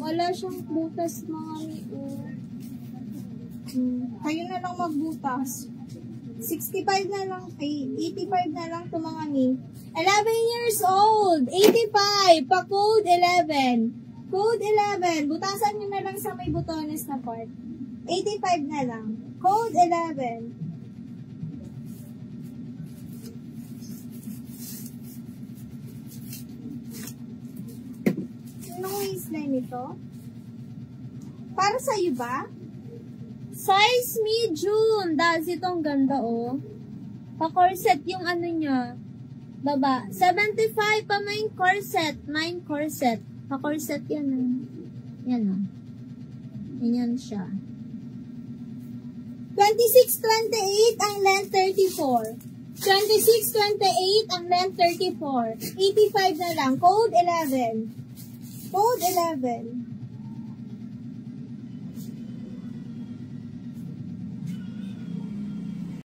Wala siyang butas mga ni. Kayo na lang magbutas. 65 na lang, 85 na lang to mga ni. 11 years old, 85, pa code 11. Code 11, butasan nyo na lang sa may butones na part. 85 na lang. Code 11. Anong waistline ito? Para sa'yo ba? Size medium. Dahil itong ganda, oh. Pa-corset yung ano niya. Baba. 75 pa main corset. Main corset. Pa-corset yan, ah. Yan, ah. Yan siya. 26-28 ang length 34. 26-28 ang length 34. 85 na lang. Code 11. Code 11.